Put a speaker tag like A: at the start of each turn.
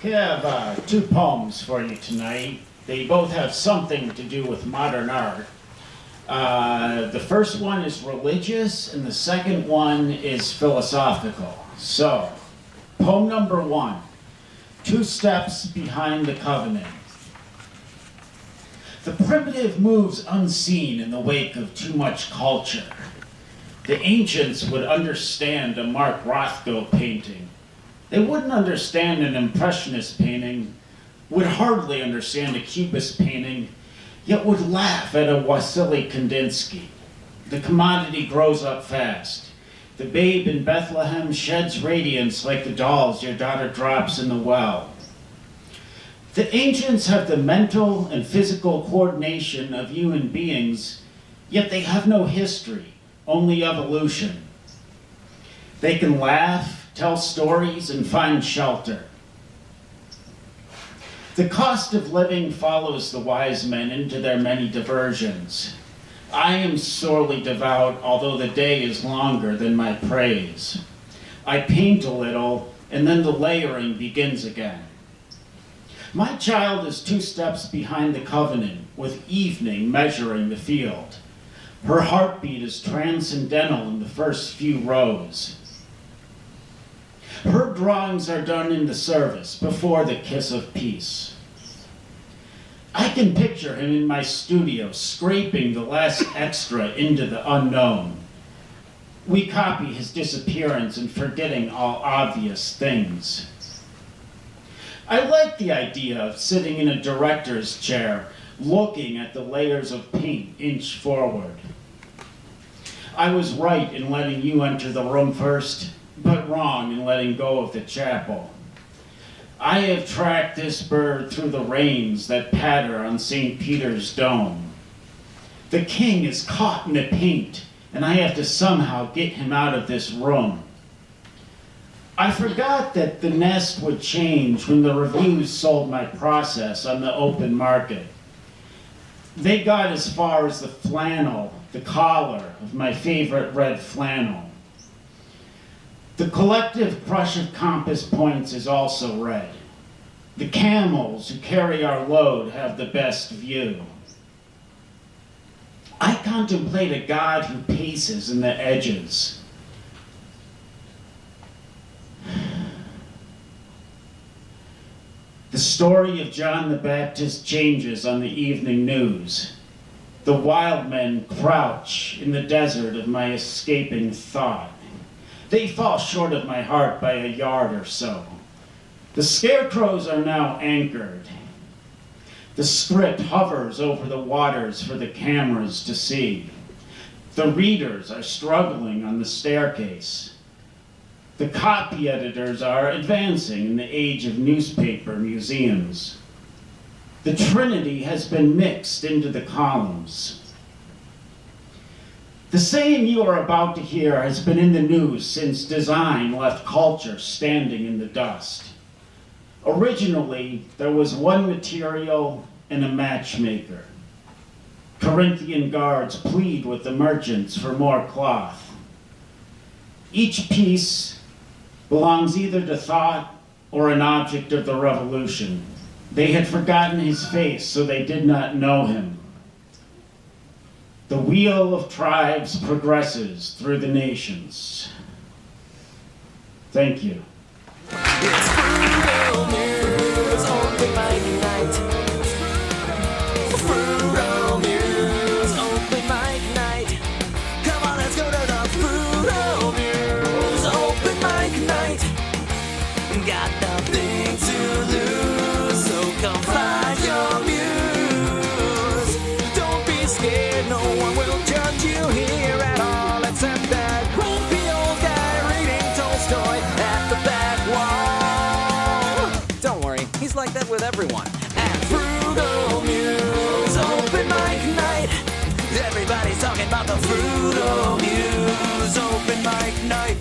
A: I have two poems for you tonight. They both have something to do with modern art. The first one is religious, and the second one is philosophical. So, poem number one, 2 Steps Behind the Covenant. The primitive moves unseen in the wake of too much culture. The ancients would understand a Mark Rothko painting. They wouldn't understand an Impressionist painting, would hardly understand a Cubist painting, yet would laugh at a Wassily Kandinsky. The commodity grows up fast. The babe in Bethlehem sheds radiance like the dolls your daughter drops in the well. The ancients have the mental and physical coordination of human beings, yet they have no history, only evolution. They can laugh, tell stories, and find shelter. The cost of living follows the wise men into their many diversions. I am sorely devout, although the day is longer than my praise. I paint a little, and then the layering begins again. My child is 2 steps behind the covenant, with evening measuring the field. Her heartbeat is transcendental in the first few rows. Her drawings are done in the service, before the kiss of peace. I can picture him in my studio, scraping the last extra into the unknown. We copy his disappearance and forgetting all obvious things. I like the idea of sitting in a director's chair, looking at the layers of paint inch forward. I was right in letting you enter the room first, but wrong in letting go of the chapel. I have tracked this bird through the rains that patter on St. Peter's dome. The king is caught in the paint, and I have to somehow get him out of this room. I forgot that the nest would change when the reviews sold my process on the open market. They got as far as the flannel, the collar of my favorite red flannel. The collective crush of compass points is also red. The camels who carry our load have the best view. I contemplate a God who paces in the edges. The story of John the Baptist changes on the evening news. The wild men crouch in the desert of my escaping thought. They fall short of my heart by a yard or so. The scarecrows are now anchored. The script hovers over the waters for the cameras to see. The readers are struggling on the staircase. The copy editors are advancing in the age of newspaper museums. The Trinity has been mixed into the columns. The saying you are about to hear has been in the news since design left culture standing in the dust. Originally, there was one material and a matchmaker. Corinthian guards plead with the merchants for more cloth. Each piece belongs either to thought or an object of the revolution. They had forgotten his face, so they did not know him. The wheel of tribes progresses through the nations. Thank you.
B: It's Frugal Muse, open mic night. Frugal Muse, open mic night. Come on, let's go to the Frugal Muse, open mic night. Got nothing to lose, so come find your muse. Don't be scared, no one will judge you here at all, except that grumpy old guy reading Tolstoy at the back wall. Don't worry, he's like that with everyone. At Frugal Muse, open mic night. Everybody's talking about the Frugal Muse, open mic night.